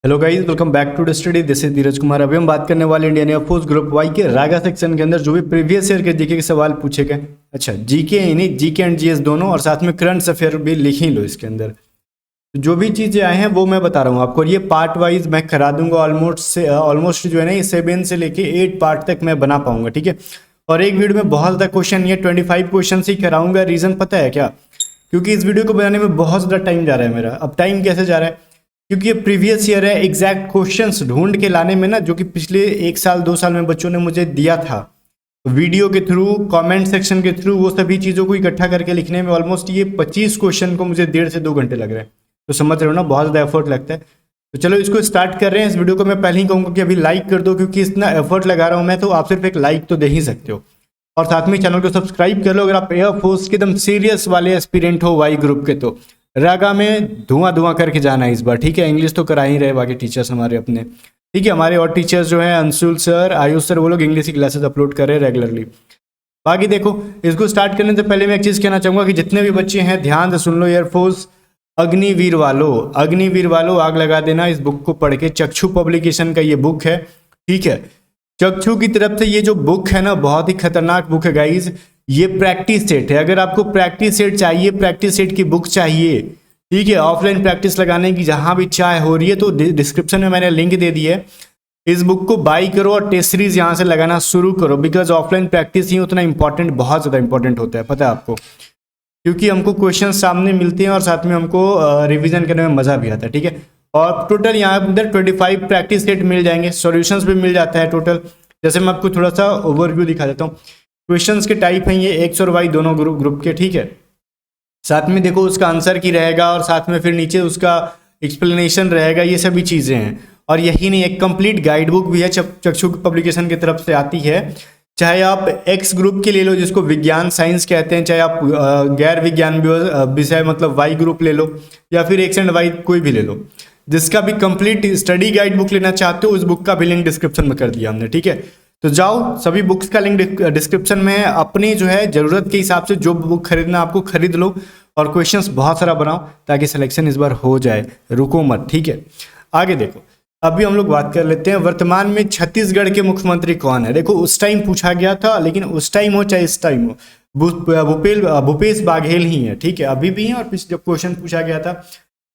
Hello guys, welcome back to the study. This is Dheeraj Kumar. अभी हम बात करने वाले इंडियन एयरफोर्स ग्रुप वाई के रागा सेक्शन के अंदर जो भी प्रीवियस ईयर के जीके के सवाल पूछे गए। अच्छा, जीके ही नहीं, जीके एंड जीएस दोनों, और साथ में करंट अफेयर भी लिख ही लो इसके अंदर। तो जो भी चीज़ें आए हैं वो मैं बता रहा हूँ आपको, और ये पार्ट वाइज मैं करा दूंगा। ऑलमोस्ट जो है ना, ये 7 से लेके 8 पार्ट तक मैं बना पाऊंगा, ठीक है। और एक वीडियो में बहुत ज़्यादा क्वेश्चन, ये 25 क्वेश्चन ही कराऊंगा। रीज़न पता है क्या? क्योंकि इस वीडियो को बनाने में बहुत ज़्यादा टाइम जा रहा है मेरा। अब टाइम कैसे जा रहा है? क्योंकि ये प्रीवियस ईयर है, एग्जैक्ट क्वेश्चंस ढूंढ के लाने में ना, जो कि पिछले 1 साल 2 साल में बच्चों ने मुझे दिया था वीडियो के थ्रू, कमेंट सेक्शन के थ्रू, वो सभी चीज़ों को इकट्ठा करके लिखने में ऑलमोस्ट ये 25 क्वेश्चन को मुझे 1.5 से 2 घंटे लग रहे हैं। तो समझ रहे हो ना, बहुत ज़्यादा एफर्ट लगता है। तो चलो इसको स्टार्ट कर रहे हैं। इस वीडियो को मैं पहले ही कहूँगा कि अभी लाइक कर दो, क्योंकि इतना एफर्ट लगा रहा हूँ मैं, तो आप सिर्फ एक लाइक तो दे ही सकते हो। और साथ में चैनल को सब्सक्राइब कर लो अगर आप एयरफोर्स के एकदम सीरियस वाले एस्पिरेंट हो वाई ग्रुप के। तो रागा में धुआं धुआं करके जाना है इस बार, ठीक है। इंग्लिश तो करा ही रहे बाकी टीचर्स हमारे अपने, ठीक है। हमारे और टीचर्स जो हैं, अंशुल सर, आयुष सर, वो लोग इंग्लिश की क्लासेस अपलोड कर रहे हैं रेगुलरली। बाकी देखो, इसको स्टार्ट करने से पहले मैं एक चीज़ कहना चाहूँगा कि जितने भी बच्चे हैं ध्यान से सुन लो। एयरफोर्स अग्निवीर वालों आग लगा देना। इस बुक को पढ़ के, चक्षु पब्लिकेशन का ये बुक है, ठीक है। चक्षु की तरफ से ये जो बुक है ना, बहुत ही खतरनाक बुक है गाइज। ये प्रैक्टिस सेट है। अगर आपको प्रैक्टिस सेट चाहिए, प्रैक्टिस सेट की बुक चाहिए, ठीक है, ऑफलाइन प्रैक्टिस लगाने की जहां भी चाह हो रही है, तो डिस्क्रिप्शन में मैंने लिंक दे दी है। इस बुक को बाई करो और टेस्ट सीरीज यहाँ से लगाना शुरू करो, बिकॉज ऑफलाइन प्रैक्टिस ही उतना इंपॉर्टेंट, बहुत ज़्यादा इंपॉर्टेंट होता है, पता है आपको। क्योंकि हमको क्वेश्चन सामने मिलते हैं और साथ में हमको रिवीजन करने में मज़ा भी आता है, ठीक है। और टोटल यहाँ अंदर 25 प्रैक्टिस सेट मिल जाएंगे, सॉल्यूशंस भी मिल जाता है टोटल। जैसे मैं आपको थोड़ा सा ओवरव्यू दिखा देता हूँ। क्वेश्चंस के टाइप हैं ये एक्स और वाई दोनों ग्रुप के, ठीक है। साथ में देखो उसका आंसर की रहेगा, और साथ में फिर नीचे उसका एक्सप्लेनेशन रहेगा, ये सभी चीज़ें हैं। और यही नहीं, एक कंप्लीट गाइड बुक भी है, चक्षु पब्लिकेशन की तरफ से आती है। चाहे आप एक्स ग्रुप के ले लो, जिसको विज्ञान साइंस कहते हैं, चाहे आप गैर विज्ञान विषय मतलब वाई ग्रुप ले लो, या फिर एक्स एंड वाई कोई भी ले लो। जिसका भी कंप्लीट स्टडी गाइड बुक लेना चाहते हो, उस बुक का भी लिंक डिस्क्रिप्शन में कर दिया हमने, ठीक है। तो जाओ, सभी बुक्स का लिंक डिस्क्रिप्शन में है। अपनी जो है ज़रूरत के हिसाब से जो बुक खरीदना आपको खरीद लो, और क्वेश्चंस बहुत सारा बनाओ ताकि सिलेक्शन इस बार हो जाए। रुको मत, ठीक है। आगे देखो, अभी हम लोग बात कर लेते हैं वर्तमान में छत्तीसगढ़ के मुख्यमंत्री कौन है। देखो, उस टाइम पूछा गया था, लेकिन उस टाइम हो चाहे इस टाइम हो, भूपेश बाघेल ही है, ठीक है। अभी भी है, और जब क्वेश्चन पूछा गया था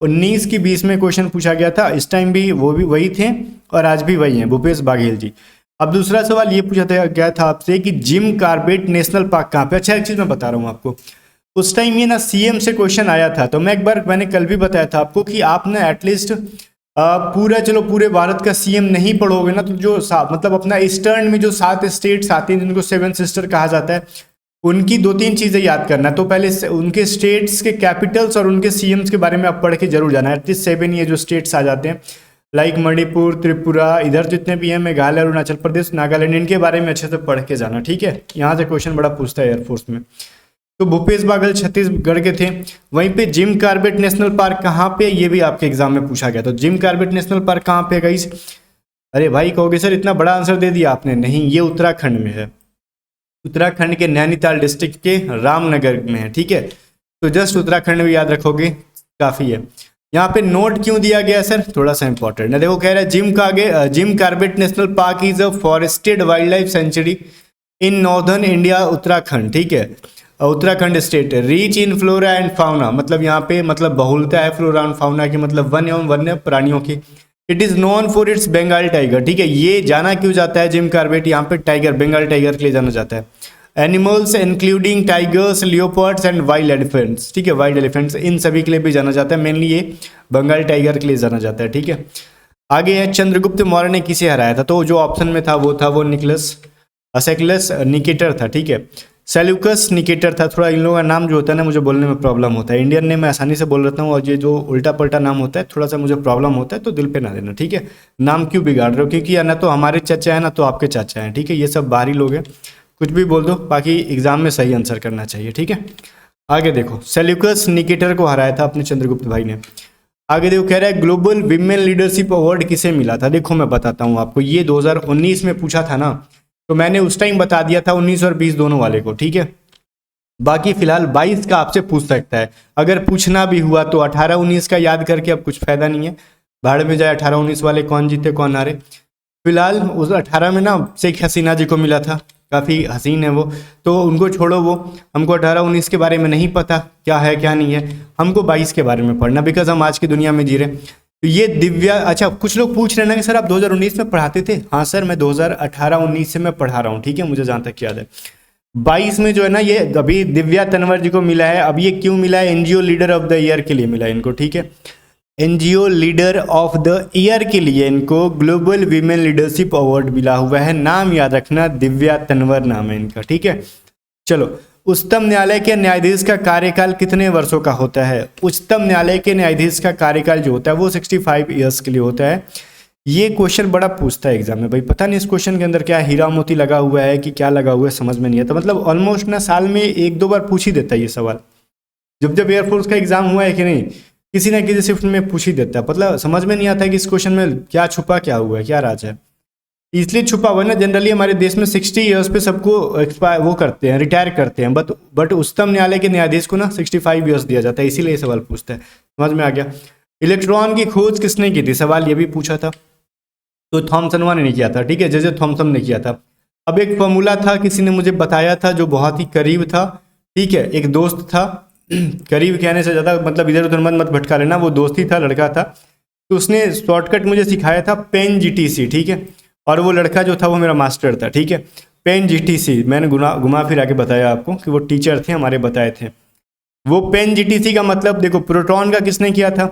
19 की 20 में क्वेश्चन पूछा गया था, इस टाइम भी वो भी वही थे, और आज भी वही हैं, भूपेश बाघेल जी। अब दूसरा सवाल ये पूछा गया था आपसे कि जिम कॉर्बेट नेशनल पार्क कहाँ पे। अच्छा, एक चीज़ मैं बता रहा हूँ आपको, उस टाइम ये ना सीएम से क्वेश्चन आया था। तो मैंने कल भी बताया था आपको कि आप ना एटलीस्ट पूरे भारत का सीएम नहीं पढ़ोगे ना, तो जो मतलब अपना ईस्टर्न में जो 7 स्टेट्स आते हैं, जिनको 7 सिस्टर कहा जाता है, उनकी 2-3 चीज़ें याद करना। तो पहले उनके स्टेट्स के कैपिटल्स और उनके सीएम्स के बारे में आप पढ़ के जरूर जाना। एटलीस्ट 7 ये जो स्टेट्स आ जाते हैं, लाइक मणिपुर, त्रिपुरा, इधर जितने भी हैं, मेघालय, अरुणाचल प्रदेश, नागालैंड, इनके बारे में अच्छे से पढ़ के जाना, ठीक है। यहाँ से क्वेश्चन बड़ा पूछता है एयरफोर्स में। तो भूपेश बाघेल छत्तीसगढ़ के थे। वहीं पे जिम कॉर्बेट नेशनल पार्क कहाँ पे, ये भी आपके एग्जाम में पूछा गया। तो जिम कॉर्बेट नेशनल पार्क कहाँ पे है गाइस? अरे भाई, कहोगे सर इतना बड़ा आंसर दे दिया आपने। नहीं, ये उत्तराखंड में है। उत्तराखंड के नैनीताल डिस्ट्रिक्ट के रामनगर में है, ठीक है। तो जस्ट उत्तराखंड में याद रखोगे काफ़ी है। यहाँ पे नोट क्यों दिया गया सर, थोड़ा सा इंपॉर्टेंट है। देखो, कह रहा है Jim Corbett national park is a forested wild life sanctuary in northern India, Uttarakhand, ठीक है। Uttarakhand state rich in flora and fauna, मतलब यहाँ पे मतलब बहुलता है फ्लोरा एंड फाउना की, मतलब वन एवं वन्य प्राणियों की। It is known for its Bengal tiger, ठीक है। ये जाना क्यों जाता है जिम कॉर्बेट, यहाँ पे टाइगर, बंगाल टाइगर के लिए जाना जाता है। Animals including tigers, leopards and wild elephants, ठीक है, वाइल्ड एलिफेंट्स, इन सभी के लिए भी जाना जाता है। मेनली ये बंगाल टाइगर के लिए जाना जाता है, ठीक है। आगे है, चंद्रगुप्त मौर्य ने किसे हराया था। तो जो ऑप्शन में था वो निकोलस सेकुलस निकेटर था, ठीक है। सेल्यूकस निकेटर था। थोड़ा इन लोगों का नाम जो होता है ना, मुझे बोलने में प्रॉब्लम होता है। इंडियन नेम मैं आसानी से बोल लेता हूँ, और ये जो उल्टा पलटा नाम होता है थोड़ा सा मुझे प्रॉब्लम होता है, तो दिल पे ना देना, ठीक है। नाम क्यों बिगाड़ रहे हो, क्योंकि या ना तो हमारे चाचा है ना तो आपके चाचा हैं, ठीक है। ये सब बाहरी लोग हैं, कुछ भी बोल दो, बाकी एग्जाम में सही आंसर करना चाहिए, ठीक है। आगे देखो, सेल्यूकस निकेटर को हराया था अपने चंद्रगुप्त भाई ने। आगे देखो, कह रहा है ग्लोबल विमेन लीडरशिप अवार्ड किसे मिला था। देखो, मैं बताता हूँ आपको, ये 2019 में पूछा था ना, तो मैंने उस टाइम बता दिया था 19 और 20 दोनों वाले को, ठीक है। बाकी फिलहाल 22 का आपसे पूछ सकता है। अगर पूछना भी हुआ तो 18-19 का याद करके अब कुछ फायदा नहीं है। भाड़ में जाए 18-19 वाले, कौन जीते कौन हारे। फिलहाल उस 18 में ना शेख हसीना जी को मिला था, काफ़ी हसीन है वो, तो उनको छोड़ो, वो हमको 18-19 के बारे में नहीं पता क्या है क्या नहीं है, हमको 22 के बारे में पढ़ना, बिकॉज हम आज की दुनिया में जी रहे। तो ये दिव्या, अच्छा कुछ लोग पूछ रहे हैं ना कि सर आप 2019 में पढ़ाते थे। हाँ सर, मैं 2018-19 से मैं पढ़ा रहा हूँ, ठीक है, मुझे जहाँ तक याद है। 22 में जो है ना ये अभी दिव्या तनवर जी को मिला है। अब ये क्यों मिला है? NGO leader of the year के लिए मिला है इनको, ठीक है, NGO leader of the year के लिए इनको ग्लोबल वीमेन लीडरशिप अवार्ड मिला हुआ है। नाम याद रखना, दिव्या तनवर नाम है इनका, ठीक है। चलो, उच्चतम न्यायालय के न्यायाधीश का कार्यकाल कितने वर्षों का होता है? उच्चतम न्यायालय के न्यायाधीश का कार्यकाल जो होता है वो 65 ईयर्स के लिए होता है। ये क्वेश्चन बड़ा पूछता है एग्जाम में भाई, पता नहीं इस क्वेश्चन के अंदर क्या हीरा मोती लगा हुआ है कि क्या लगा हुआ है, समझ में नहीं आता। मतलब ऑलमोस्ट ना साल में 1-2 बार पूछ ही देता है ये सवाल। जब एयरफोर्स का एग्जाम हुआ है कि नहीं, किसी ना किसी शिफ्ट में पूछ ही देता है। मतलब समझ में नहीं आता है कि इस क्वेश्चन में क्या छुपा, क्या हुआ है, क्या राज है। इसलिए छुपा हुआ है ना, जनरली हमारे देश में 60 ईयर्स पे सबको एक्सपायर वो करते हैं, रिटायर करते हैं, बट उच्चतम न्यायालय के न्यायाधीश को ना 65 ईयर्स दिया जाता है, इसीलिए ये सवाल पूछता है। समझ में आ गया। इलेक्ट्रॉन की खोज किसने की थी? सवाल ये भी पूछा था, तो थॉमसन ने नहीं किया था, ठीक है, जे थॉमसन ने किया था। अब एक फॉर्मूला था, किसी ने मुझे बताया था जो बहुत ही करीब था, ठीक है, एक दोस्त था, करीब कहने से ज़्यादा मतलब इधर उधर मत भटका लेना, वो दोस्त ही था, लड़का था, तो उसने शॉर्टकट मुझे सिखाया था, पेन जीटीसी, ठीक है। और वो लड़का जो था वो मेरा मास्टर था, ठीक है, पेन जीटीसी। मैंने घुमा फिरा के बताया आपको कि वो टीचर थे हमारे, बताए थे। वो पेन जीटीसी का मतलब देखो, प्रोटॉन का किसने किया था?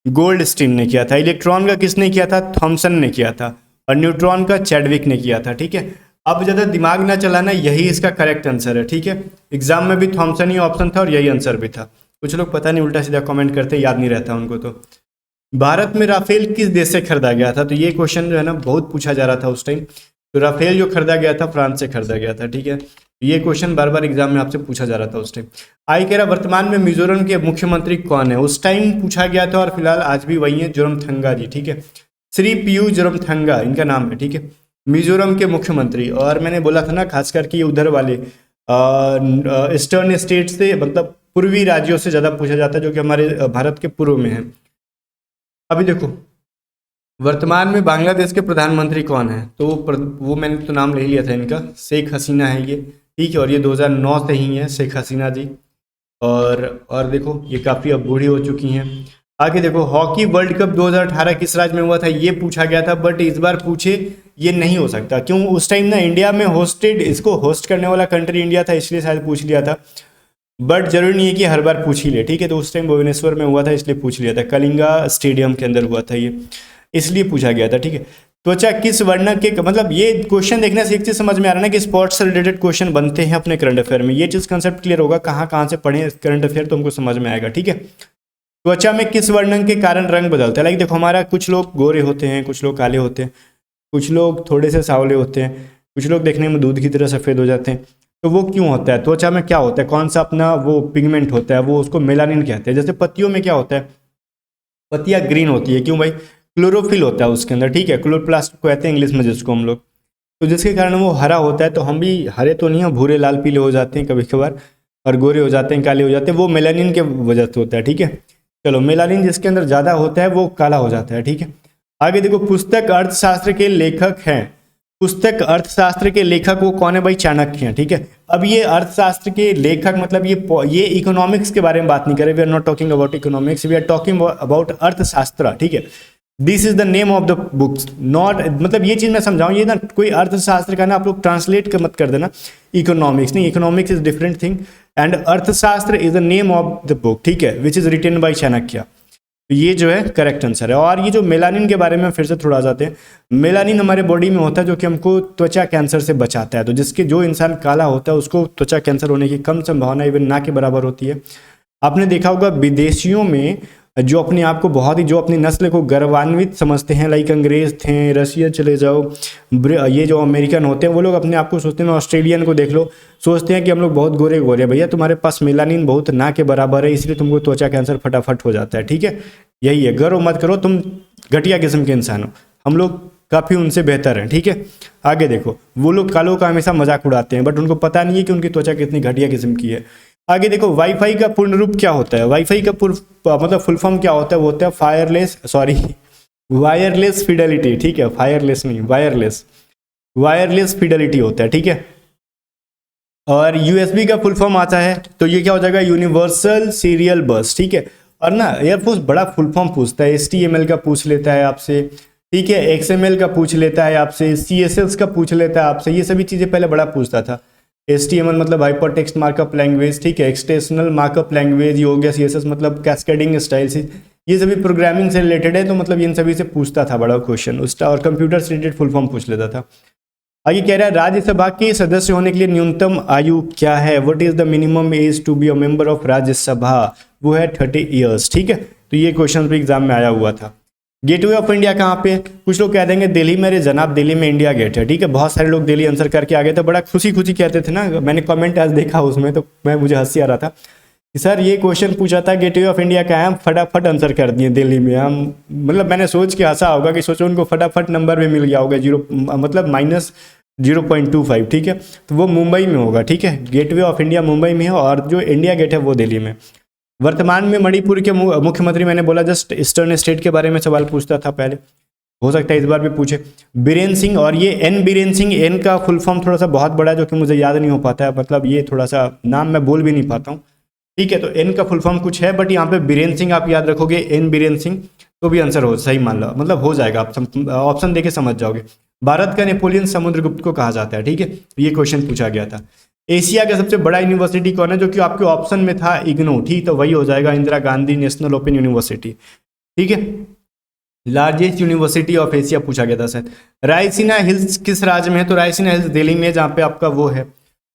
गोल्डस्टीन ने किया था। इलेक्ट्रॉन का किसने किया था? थॉमसन ने किया था। और न्यूट्रॉन का चैडविक ने किया था, ठीक है। अब ज़्यादा दिमाग ना चलाना, यही इसका करेक्ट आंसर है, ठीक है। एग्जाम में भी थॉमसन ही ऑप्शन था और यही आंसर भी था। कुछ लोग पता नहीं उल्टा सीधा कमेंट करते, याद नहीं रहता उनको। तो भारत में राफेल किस देश से खरीदा गया था? तो ये क्वेश्चन जो है ना बहुत पूछा जा रहा था उस टाइम। तो राफेल जो खरीदा गया था फ्रांस से खरीदा गया था, ठीक है। ये क्वेश्चन बार बार एग्जाम में आपसे पूछा जा रहा था उस टाइम। आई कह रहा वर्तमान में मिजोरम के मुख्यमंत्री कौन है? उस टाइम पूछा गया था और फिलहाल आज भी वही है, जोरमथंगा जी, ठीक है। श्री पीयू जोरमथंगा इनका नाम है, ठीक है, मिजोरम के मुख्यमंत्री। और मैंने बोला था ना खास करके ये उधर वाले ईस्टर्न स्टेट से, मतलब पूर्वी राज्यों से ज़्यादा पूछा जाता है, जो कि हमारे भारत के पूर्व में है। अभी देखो, वर्तमान में बांग्लादेश के प्रधानमंत्री कौन है? तो वो मैंने तो नाम ले लिया था इनका, शेख हसीना है ये, ठीक है। और ये 2009 से ही है शेख हसीना जी। और देखो ये काफ़ी अब बूढ़ी हो चुकी हैं। आगे देखो, हॉकी वर्ल्ड कप 2018 किस राज्य में हुआ था? ये पूछा गया था, बट इस बार पूछे ये नहीं हो सकता। क्यों? उस टाइम ना इंडिया में इसको होस्ट करने वाला कंट्री इंडिया था, इसलिए शायद पूछ लिया था। बट जरूरी नहीं है कि हर बार पूछ ही ले, ठीक है। तो उस टाइम भुवनेश्वर में हुआ था, इसलिए पूछ लिया था, कलिंगा स्टेडियम के अंदर हुआ था ये, इसलिए पूछा गया था, ठीक है। त्वचा किस वर्ण के, मतलब ये क्वेश्चन देखने से एक चीज समझ में आ रहा है ना कि स्पोर्ट्स से रिलेटेड क्वेश्चन बनते हैं अपने करंट अफेयर में। ये चीज कंसेप्ट क्लियर होगा, कहाँ से पढ़े करंट अफेयर, तो हमको समझ में आएगा, ठीक है। त्वचा में किस वर्ण के कारण रंग बदलता है? लाइक देखो, हमारा कुछ लोग गोरे होते हैं, कुछ लोग काले होते हैं, कुछ लोग थोड़े से सांवले होते हैं, कुछ लोग देखने में दूध की तरह सफ़ेद हो जाते हैं। तो वो क्यों होता है? त्वचा में क्या होता है, कौन सा अपना वो पिगमेंट होता है, वो उसको मेलानिन कहते हैं। जैसे पत्तियों में क्या होता है, पत्तियाँ ग्रीन होती है, क्यों भाई? क्लोरोफिल होता है उसके अंदर, ठीक है, क्लोरोप्लास्ट कहते हैं इंग्लिश में जिसको हम लोग। तो जिसके कारण वो हरा होता है। तो हम भी हरे तो नहीं हैं, भूरे लाल पीले हो जाते हैं कभी कभार, और गोरे हो जाते हैं, काले हो जाते हैं, वो मेलानिन के वजह से होता है, ठीक है। चलो, मेलानिन जिसके अंदर ज़्यादा होता है वो काला हो जाता है, ठीक है। आगे देखो, पुस्तक अर्थशास्त्र के लेखक हैं। पुस्तक अर्थशास्त्र के लेखक वो कौन है भाई? चाणक्य हैं, ठीक है। अब ये अर्थशास्त्र के लेखक मतलब ये इकोनॉमिक्स के बारे में बात नहीं करें, we are not talking about economics, we are talking about Arthashastra, ठीक है। This is the name of the books, not, मतलब ये चीज़ मैं समझाऊँ, ये ना कोई अर्थशास्त्र का ना आप लोग ट्रांसलेट मत कर देना, इकोनॉमिक्स नहीं, economics is different thing and Arthashastra is the name of the book, ठीक है, which is written by Chanakya. ये जो है करेक्ट आंसर है। और ये जो मेलानिन के बारे में फिर से थोड़ा जाते हैं। मेलानिन हमारे बॉडी में होता है जो कि हमको त्वचा कैंसर से बचाता है। तो जो इंसान काला होता है उसको त्वचा कैंसर होने की कम संभावना इवन ना के बराबर होती है। आपने देखा होगा विदेशियों में जो अपने आप को बहुत ही, जो अपनी नस्ल को गर्वान्वित समझते हैं, लाइक अंग्रेज थे, रशिया चले जाओ, ये जो अमेरिकन होते हैं वो लोग अपने आप को सोचते हैं, ऑस्ट्रेलियन को देख लो, सोचते हैं कि हम लोग बहुत गोरे गोरे, भैया तुम्हारे पास मेलानिन बहुत ना के बराबर है, इसलिए तुमको त्वचा कैंसर फटाफट हो जाता है, ठीक है। यही है, गर्व मत करो, तुम घटिया किस्म के इंसान हो, हम लोग काफ़ी उनसे बेहतर हैं, ठीक है। आगे देखो, वो लोग कालों का हमेशा मजाक उड़ाते हैं, बट उनको पता नहीं है कि उनकी त्वचा कितनी घटिया किस्म की है। आगे देखो, वाईफाई का पूर्ण रूप क्या होता है? वाईफाई का मतलब फुल फॉर्म क्या होता है? वो होता है वायरलेस फिडेलिटी, ठीक है, फायरलेस नहीं, वायरलेस, वायरलेस फिडेलिटी होता है, ठीक है। और यूएसबी का फुल फॉर्म आता है, तो ये क्या हो जाएगा, यूनिवर्सल सीरियल बस, ठीक है। और ना एयरफोर्स बड़ा फुल फॉर्म पूछता है, HTML का पूछ लेता है आपसे, ठीक है, XML का पूछ लेता है आपसे, CSS का पूछ लेता है आपसे, ये सभी चीज़ें पहले बड़ा पूछता था। HTML मतलब हाइपर टेक्स्ट मार्कअप लैंग्वेज, ठीक है, एक्सटेंशनल मार्कअप लैंग्वेज ये हो गया, CSS मतलब कैस्केडिंग स्टाइल, ये सभी प्रोग्रामिंग से रिलेटेड है, तो मतलब इन सभी से पूछता था बड़ा क्वेश्चन उसका, और कंप्यूटर से रिलेटेड फुल फॉर्म पूछ लेता था। आगे कह रहा है राज्यसभा के सदस्य होने के लिए न्यूनतम आयु क्या है, what is the minimum age to be a member of Rajya Sabha, वो है 30 ईयर्स, ठीक है। तो ये क्वेश्चन भी एग्जाम में आया हुआ था। गेटवे ऑफ इंडिया कहाँ पे, कुछ लोग कह देंगे दिल्ली में, अरे जनाब दिल्ली में इंडिया गेट है, ठीक है, बहुत सारे लोग दिल्ली आंसर करके आ गए थे, बड़ा खुशी खुशी कहते थे ना, मैंने कमेंट आज देखा उसमें तो मुझे हंसी आ रहा था कि सर ये क्वेश्चन पूछा था गेटवे ऑफ इंडिया का है, हम फटाफट आंसर कर दिए दिल्ली में, हम मतलब मैंने सोच के हंसा होगा कि सोचो उनको फटाफट नंबर में मिल गया होगा, मतलब -0.25, ठीक है, तो वो मुंबई में होगा, ठीक है, गेटवे ऑफ इंडिया मुंबई में है और जो इंडिया गेट है वो दिल्ली में। वर्तमान में मणिपुर के मुख्यमंत्री, मैंने बोला जस्ट ईस्टर्न स्टेट के बारे में सवाल पूछता था पहले, हो सकता है इस बार भी पूछे, बीरेन सिंह, और ये एन बीरेन सिंह, एन का फुल फॉर्म थोड़ा सा बहुत बड़ा है जो कि मुझे याद नहीं हो पाता है, मतलब ये थोड़ा सा नाम मैं बोल भी नहीं पाता हूँ, ठीक है, तो एन का फुल फॉर्म कुछ है, बट यहाँ पे बीरेन सिंह आप याद रखोगे, एन बीरेन सिंह, तो भी आंसर हो सही मान लो, मतलब हो जाएगा, आप ऑप्शन देके समझ जाओगे। भारत का नेपोलियन समुद्रगुप्त को कहा जाता है, ठीक है, ये क्वेश्चन पूछा गया था। एशिया का सबसे बड़ा यूनिवर्सिटी कौन है, जो कि आपके ऑप्शन में था इग्नू, ठीक, तो वही हो जाएगा Indira Gandhi national open university, ठीक है। लार्जेस्ट यूनिवर्सिटी ऑफ एशिया पूछा गया था सर। रायसीना हिल्स किस राज्य में है, तो रायसीना हिल्स दिल्ली में, जहाँ पे आपका वो है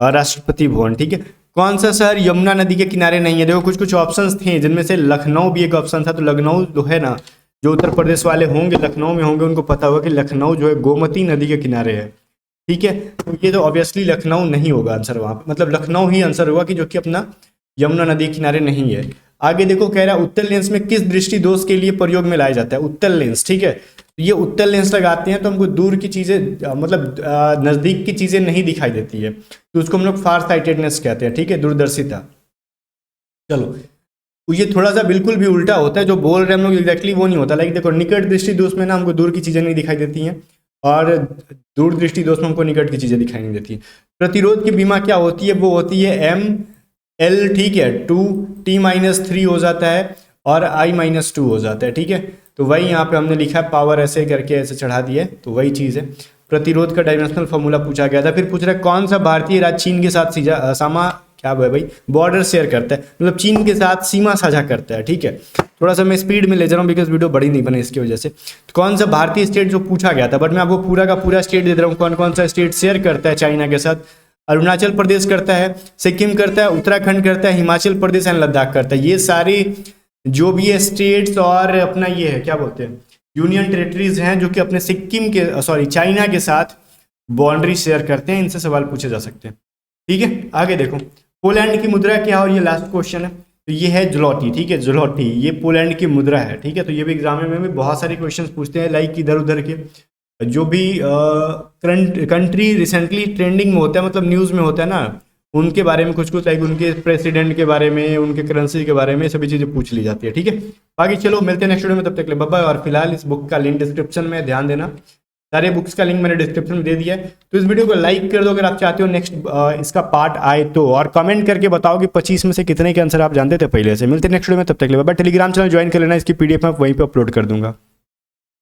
राष्ट्रपति भवन, ठीक है। कौन सा शहर यमुना नदी के किनारे नहीं है, देखो कुछ कुछ ऑप्शंस थे जिनमें से लखनऊ भी एक ऑप्शन था, तो लखनऊ जो है ना, जो उत्तर प्रदेश वाले होंगे लखनऊ में होंगे उनको पता होगा कि लखनऊ जो है गोमती नदी के किनारे है, ठीक है, तो ये तो ऑब्वियसली लखनऊ नहीं होगा आंसर वहाँ पे, मतलब लखनऊ ही आंसर होगा कि जो कि अपना यमुना नदी के किनारे नहीं है। आगे देखो कह रहा है उत्तल लेंस में किस दृष्टि दोष के लिए प्रयोग में लाया जाता है, उत्तल लेंस, ठीक है, ये उत्तल लेंस लगाते हैं तो हमको दूर की चीज़ें मतलब नज़दीक की चीज़ें नहीं दिखाई देती है, तो उसको हम लोग फार साइटेडनेस कहते हैं, ठीक है, दूरदर्शिता। चलो ये थोड़ा सा बिल्कुल भी उल्टा होता है, जो बोल रहे हैं हम लोग एग्जैक्टली वो नहीं होता, लाइक देखो निकट दृष्टि दोष में ना हमको दूर की चीज़ें नहीं दिखाई देती हैं, और दूर दृष्टि दोष में हमको निकट की चीज़ें दिखाई नहीं देती हैं। प्रतिरोध की बीमा क्या होती है, वो होती है ML, ठीक है, 2T-3 हो जाता है और I-2 हो जाता है, ठीक है, तो वही यहाँ पे हमने लिखा है, पावर ऐसे करके ऐसे चढ़ा दिया है, तो वही चीज़ है। प्रतिरोध का डायमेंशनल फॉर्मूला पूछा गया था। फिर पूछ रहा है कौन सा भारतीय राज्य चीन के साथ सामा क्या है भाई, बॉर्डर शेयर करता है, मतलब चीन के साथ सीमा साझा करता है, ठीक है। थोड़ा सा मैं स्पीड में ले जा रहा हूँ बिकॉज वीडियो बड़ी नहीं बने इसकी वजह से। तो कौन सा भारतीय स्टेट जो पूछा गया था, बट मैं आपको पूरा का पूरा स्टेट दे रहा हूँ, कौन कौन सा स्टेट शेयर करता है चाइना के साथ। अरुणाचल प्रदेश करता है, सिक्किम करता है, उत्तराखंड करता है, हिमाचल प्रदेश एंड लद्दाख करता है। ये सारे जो भी है स्टेट्स और अपना ये है क्या बोलते हैं यूनियन टेरिटरीज हैं जो कि अपने सिक्किम के चाइना के साथ बाउंड्री शेयर करते हैं। इनसे सवाल पूछे जा सकते हैं, ठीक है। आगे देखो पोलैंड की मुद्रा क्या है, और ये लास्ट क्वेश्चन है, तो ये है ज़्लोटी, ठीक है, ज़्लोटी ये पोलैंड की मुद्रा है, ठीक है। तो ये भी एग्जाम में भी बहुत सारे क्वेश्चंस पूछते हैं, लाइक इधर उधर के जो भी कंट्री रिसेंटली ट्रेंडिंग में होता है, मतलब न्यूज़ में होता है ना, उनके बारे में कुछ कुछ, लाइक उनके प्रेसिडेंट के बारे में, उनके करेंसी के बारे में, सभी चीज़ें पूछ ली जाती है, ठीक है। बाकी चलो मिलते हैं नेक्स्ट वीडियो में, तब तक ले बाय बाय। और फिलहाल इस बुक का लिंक डिस्क्रिप्शन में, ध्यान देना सारे बुक्स का लिंक मैंने डिस्क्रिप्शन में दे दिया है। तो इस वीडियो को लाइक कर दो अगर आप चाहते हो नेक्स्ट इसका पार्ट आए तो, और कमेंट करके बताओ कि 25 में से कितने के आंसर आप जानते थे पहले से। मिलते हैं नेक्स्ट वीडियो में, तब तक ले बाय। टेलीग्राम चैनल ज्वाइन कर लेना, इसकी PDF मैं वहीं पे अपलोड कर दूंगा।